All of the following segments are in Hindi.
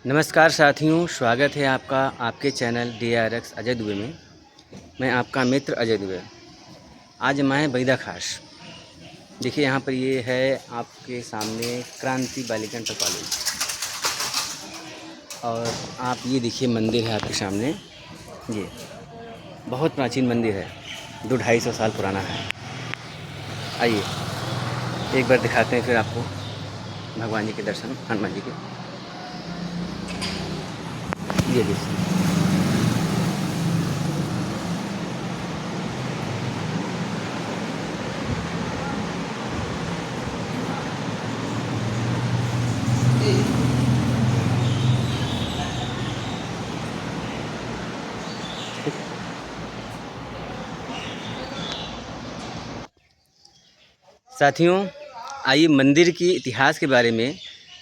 नमस्कार साथियों, स्वागत है आपका आपके चैनल DRX अजय दुबे में। मैं आपका मित्र अजय दुबे। आज मैं हैं बैदा खास। देखिए यहाँ पर ये है आपके सामने क्रांति बालिका इंटर कॉलेज, और आप ये देखिए मंदिर है आपके सामने। ये बहुत प्राचीन मंदिर है, 200-250 साल पुराना है। आइए एक बार दिखाते हैं फिर आपको भगवान जी के दर्शन, हनुमान जी के। ये देखिए साथियों, आइए मंदिर के इतिहास के बारे में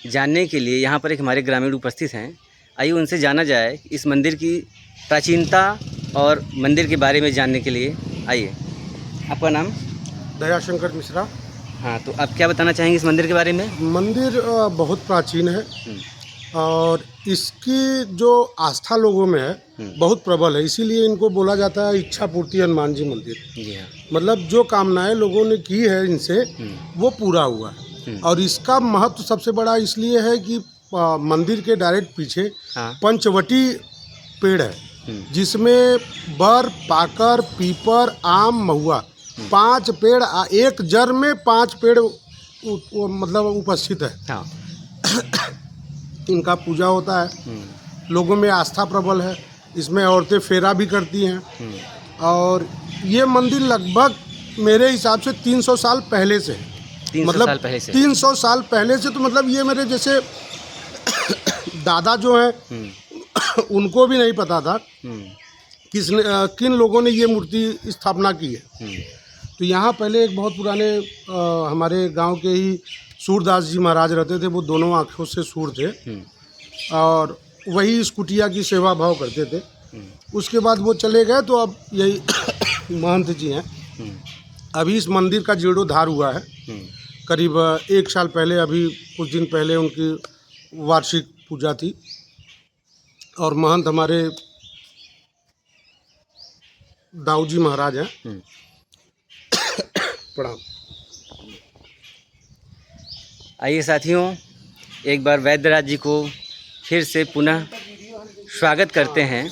जानने के लिए यहाँ पर एक हमारे ग्रामीण उपस्थित हैं। आइए उनसे जाना जाए कि इस मंदिर की प्राचीनता और मंदिर के बारे में जानने के लिए। आइए, आपका नाम? दयाशंकर मिश्रा। हाँ, तो आप क्या बताना चाहेंगे इस मंदिर के बारे में? मंदिर बहुत प्राचीन है और इसकी जो आस्था लोगों में है बहुत प्रबल है, इसीलिए इनको बोला जाता है इच्छा पूर्ति हनुमान जी मंदिर। जी हाँ। मतलब जो कामनाएं लोगों ने की है इनसे वो पूरा हुआ है। और इसका महत्व सबसे बड़ा इसलिए है कि मंदिर के डायरेक्ट पीछे पंचवटी पेड़ है, जिसमें बर, पाकर, पीपर, आम, महुआ 5 पेड़, एक जर में 5 पेड़ मतलब उपस्थित है। हाँ। इनका पूजा होता है, लोगों में आस्था प्रबल है। इसमें औरतें फेरा भी करती हैं। और ये मंदिर लगभग मेरे हिसाब से 300 साल पहले से है। 300 साल पहले से? 300 साल पहले से। तो मतलब ये मेरे जैसे दादा जो हैं उनको भी नहीं पता था किन लोगों ने ये मूर्ति स्थापना की है। तो यहाँ पहले एक बहुत पुराने हमारे गांव के ही सूरदास जी महाराज रहते थे। वो दोनों आँखों से सूर थे और वही इस कुटिया की सेवा भाव करते थे। उसके बाद वो चले गए, तो अब यही महंत जी हैं। अभी इस मंदिर का जीर्णोद्धार हुआ है करीब 1 साल पहले। अभी कुछ दिन पहले उनकी वार्षिक पूजा थी और महंत हमारे दाऊ जी महाराज हैं। प्रणाम। आइए साथियों, एक बार वैद्यराज जी को फिर से पुनः स्वागत करते हैं,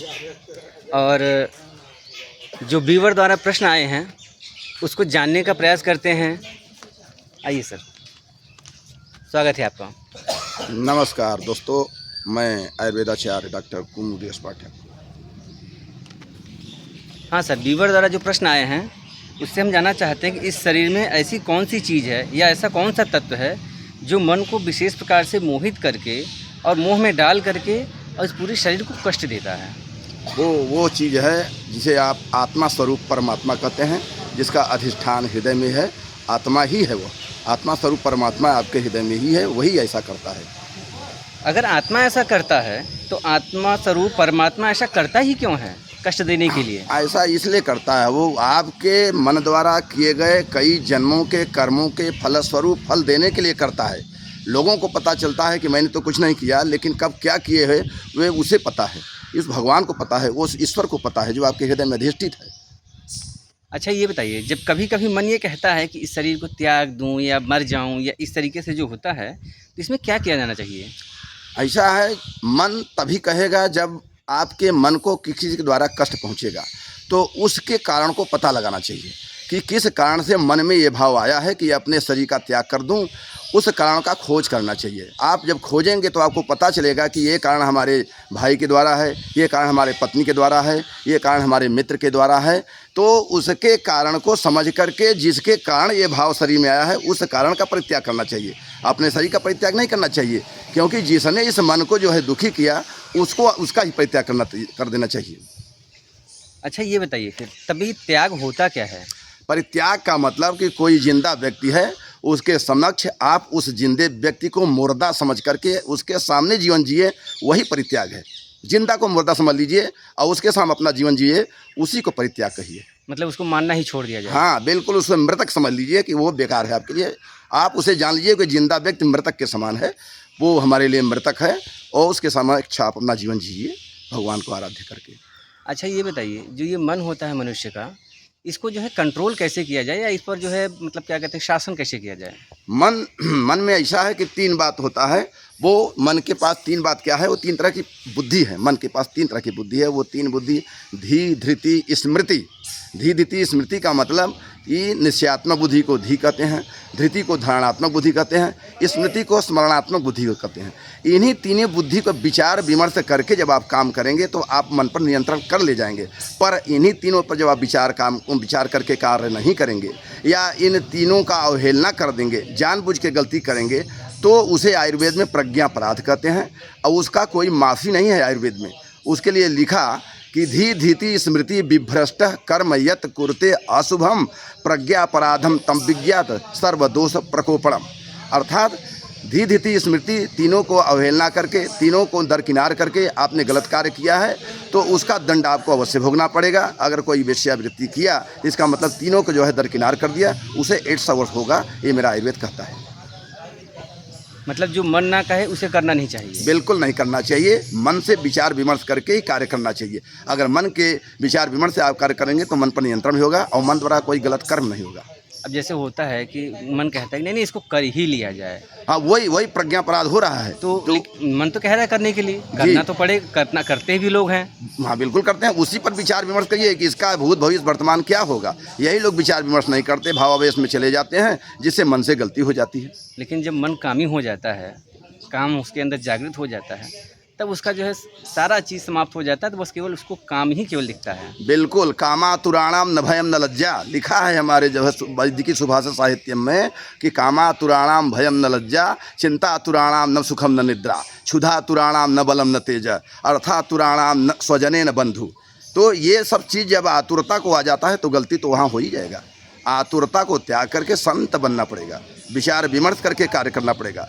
और जो व्यूअर द्वारा प्रश्न आए हैं उसको जानने का प्रयास करते हैं। आइए सर, स्वागत है आपका। नमस्कार दोस्तों, मैं आयुर्वेदाचार्य डॉक्टर कुमुदेश पाठक। हाँ सर, व्यूअर द्वारा जो प्रश्न आए हैं उससे हम जानना चाहते हैं कि इस शरीर में ऐसी कौन सी चीज़ है या ऐसा कौन सा तत्व है जो मन को विशेष प्रकार से मोहित करके और मोह में डाल करके और इस पूरे शरीर को कष्ट देता है। वो चीज़ है जिसे आप आत्मा स्वरूप परमात्मा कहते हैं, जिसका अधिष्ठान हृदय में है। आत्मा ही है वो, आत्मा स्वरूप परमात्मा आपके हृदय में ही है, वही ऐसा करता है। अगर आत्मा ऐसा करता है तो आत्मा स्वरूप परमात्मा ऐसा करता ही क्यों है, कष्ट देने के लिए? ऐसा इसलिए करता है, वो आपके मन द्वारा किए गए कई जन्मों के कर्मों के फलस्वरूप फल देने के लिए करता है। लोगों को पता चलता है कि मैंने तो कुछ नहीं किया, लेकिन कब क्या किए हैं वे उसे पता है। इस भगवान को पता है, उस ईश्वर को पता है जो आपके हृदय में अधिष्ठित है। अच्छा ये बताइए, जब कभी कभी मन ये कहता है कि इस शरीर को त्याग दूं या मर जाऊं या इस तरीके से जो होता है, तो इसमें क्या किया जाना चाहिए? ऐसा है, मन तभी कहेगा जब आपके मन को किसी के द्वारा कष्ट पहुंचेगा, तो उसके कारण को पता लगाना चाहिए कि किस कारण से मन में ये भाव आया है कि अपने शरीर का त्याग कर दूं। उस कारण का खोज करना चाहिए। आप जब खोजेंगे तो आपको पता चलेगा कि ये कारण हमारे भाई के द्वारा है, ये कारण हमारे पत्नी के द्वारा है, ये कारण हमारे मित्र के द्वारा है। तो उसके कारण को समझ करके जिसके कारण ये भाव शरीर में आया है उस कारण का परित्याग करना चाहिए। अपने शरीर का परित्याग नहीं करना चाहिए, क्योंकि जिसने इस मन को जो है दुखी किया उसको उसका ही परित्याग कर देना चाहिए। अच्छा ये बताइए फिर तभी त्याग होता क्या है? परित्याग का मतलब कि कोई जिंदा व्यक्ति है, उसके समक्ष आप उस जिंदे व्यक्ति को मुर्दा समझ करके उसके सामने जीवन जिए, वही परित्याग है। जिंदा को मुर्दा समझ लीजिए और उसके सामने अपना जीवन जिए, उसी को परित्याग कहिए। मतलब उसको मानना ही छोड़ दिया जाए? हाँ बिल्कुल, उसे मृतक समझ लीजिए कि वो बेकार है आपके लिए। आप उसे जान लीजिए कि जिंदा व्यक्ति मृतक के समान है, वो हमारे लिए मृतक है और उसके समक्ष आप अपना जीवन जिए भगवान को आराध्य करके। अच्छा ये बताइए, जो ये मन होता है मनुष्य का, इसको जो है कंट्रोल कैसे किया जाए, या इस पर जो है मतलब क्या कहते हैं शासन कैसे किया जाए? मन में ऐसा है कि 3 बात होता है। वो मन के पास 3 बात क्या है, वो 3 तरह की बुद्धि है। मन के पास 3 तरह की बुद्धि है। वो 3 बुद्धि धी, धृति, स्मृति। धी, धृति, स्मृति का मतलब ये निश्चयात्मक बुद्धि को धी कहते हैं, धृति को धारणात्मक बुद्धि कहते हैं, स्मृति को स्मरणात्मक बुद्धि को कहते हैं। इन्हीं तीनों बुद्धि को विचार विमर्श करके जब आप काम करेंगे तो आप मन पर नियंत्रण कर ले जाएंगे। पर इन्हीं तीनों पर जब आप विचार करके कार्य नहीं करेंगे या इन तीनों का अवहेलना कर देंगे, जानबूझ के गलती करेंगे, तो उसे आयुर्वेद में प्रज्ञापराध कहते हैं और उसका कोई माफ़ी नहीं है आयुर्वेद में। उसके लिए लिखा कि धी, धीति, स्मृति विभ्रष्ट कर्म यत कुरुते अशुभम प्रज्ञापराधम तम विज्ञात सर्वदोष प्रकोपणम। अर्थात धी, धीति, स्मृति तीनों को अवहेलना करके, तीनों को दरकिनार करके आपने गलत कार्य किया है तो उसका दंड आपको अवश्य भोगना पड़ेगा। अगर कोई वेश्यावृत्ति किया इसका मतलब तीनों को जो है दरकिनार कर दिया, उसे 800 वर्ष होगा, ये मेरा आयुर्वेद कहता है। मतलब जो मन ना कहे उसे करना नहीं चाहिए? बिल्कुल नहीं करना चाहिए। मन से विचार विमर्श करके ही कार्य करना चाहिए। अगर मन के विचार विमर्श से आप कार्य करेंगे तो मन पर नियंत्रण भी होगा और मन द्वारा कोई गलत कर्म नहीं होगा। अब जैसे होता है कि मन कहता है नहीं इसको कर ही लिया जाए, हाँ, वही प्रज्ञापराध हो रहा है। तो मन तो कह रहा है करने के लिए, करना तो पड़ेगा, करना करते भी लोग हैं। हाँ बिल्कुल करते हैं। उसी पर विचार विमर्श करिए कि इसका भूत भविष्य वर्तमान क्या होगा। यही लोग विचार विमर्श नहीं करते, भावावेश में चले जाते हैं, जिससे मन से गलती हो जाती है। लेकिन जब मन कामी हो जाता है, काम उसके अंदर जागृत हो जाता है, तब उसका जो है सारा चीज़ समाप्त हो जाता है, तो बस केवल उसको काम ही केवल दिखता है। बिल्कुल, कामातुराणाम न भयम न लज्जा लिखा है हमारे जो है वैदिकी सुभाषा साहित्य में कि कामातुराणाम भयम न लज्जा, चिंतातुराणाम न सुखम न निद्रा, क्षुधातुराणाम न बलम न तेज, अर्थातुराणाम न स्वजने न बंधु। तो ये सब चीज़ जब आतुरता को आ जाता है तो गलती तो वहाँ हो ही जाएगा। आतुरता को त्याग करके संत बनना पड़ेगा, विचार विमर्श करके कार्य करना पड़ेगा,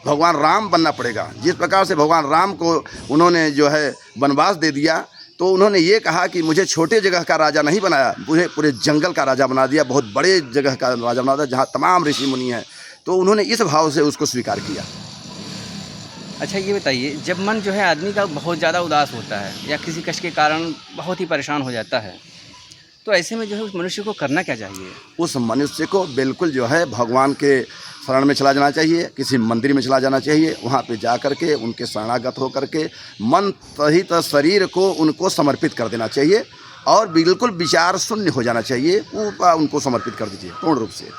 भगवान राम बनना पड़ेगा। जिस प्रकार से भगवान राम को उन्होंने जो है वनवास दे दिया, तो उन्होंने ये कहा कि मुझे छोटे जगह का राजा नहीं बनाया, मुझे पूरे जंगल का राजा बना दिया, बहुत बड़े जगह का राजा बना दिया जहाँ तमाम ऋषि मुनि हैं। तो उन्होंने इस भाव से उसको स्वीकार किया। अच्छा ये बताइए, जब मन जो है आदमी का बहुत ज़्यादा उदास होता है या किसी कष्ट के कारण बहुत ही परेशान हो जाता है, तो ऐसे में जो है उस मनुष्य को करना क्या चाहिए? उस मनुष्य को बिल्कुल जो है भगवान के शरण में चला जाना चाहिए, किसी मंदिर में चला जाना चाहिए। वहाँ पे जा कर के उनके शरणागत हो करके मन सहित शरीर को उनको समर्पित कर देना चाहिए और बिल्कुल विचार शून्य हो जाना चाहिए। उनको समर्पित कर दीजिए पूर्ण रूप से।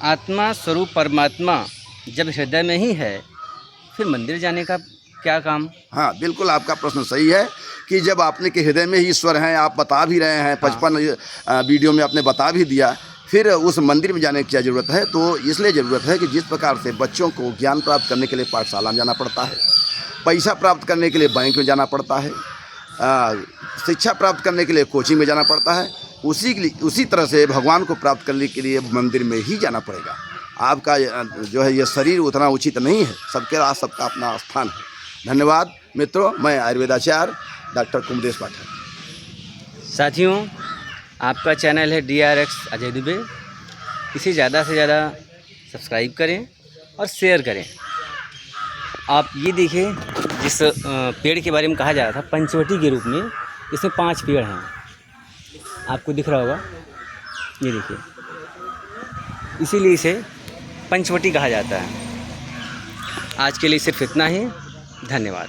आत्मा स्वरूप परमात्मा जब हृदय में ही है, फिर मंदिर जाने का क्या काम? हाँ बिल्कुल, आपका प्रश्न सही है कि जब आपने के हृदय में ही ईश्वर हैं, आप बता भी रहे हैं, 55 वीडियो में आपने बता भी दिया, फिर उस मंदिर में जाने की क्या ज़रूरत है? तो इसलिए ज़रूरत है कि जिस प्रकार से बच्चों को ज्ञान प्राप्त करने के लिए पाठशाला में जाना पड़ता है, पैसा प्राप्त करने के लिए बैंक में जाना पड़ता है, शिक्षा प्राप्त करने के लिए कोचिंग में जाना पड़ता है, उसी तरह से भगवान को प्राप्त करने के लिए मंदिर में ही जाना पड़ेगा। आपका जो है ये शरीर उतना उचित नहीं है, सबके पास सबका अपना स्थान है। धन्यवाद मित्रों, मैं आयुर्वेदाचार्य डॉक्टर कुमदेश पाठक। साथियों, आपका चैनल है DRX अजय दुबे, इसे ज़्यादा से ज़्यादा सब्सक्राइब करें और शेयर करें। आप ये देखिए, जिस पेड़ के बारे में कहा जा रहा था पंचवटी के रूप में, इसमें 5 पेड़ हैं, आपको दिख रहा होगा, ये देखिए, इसीलिए इसे पंचवटी कहा जाता है। आज के लिए सिर्फ इतना ही, धन्यवाद।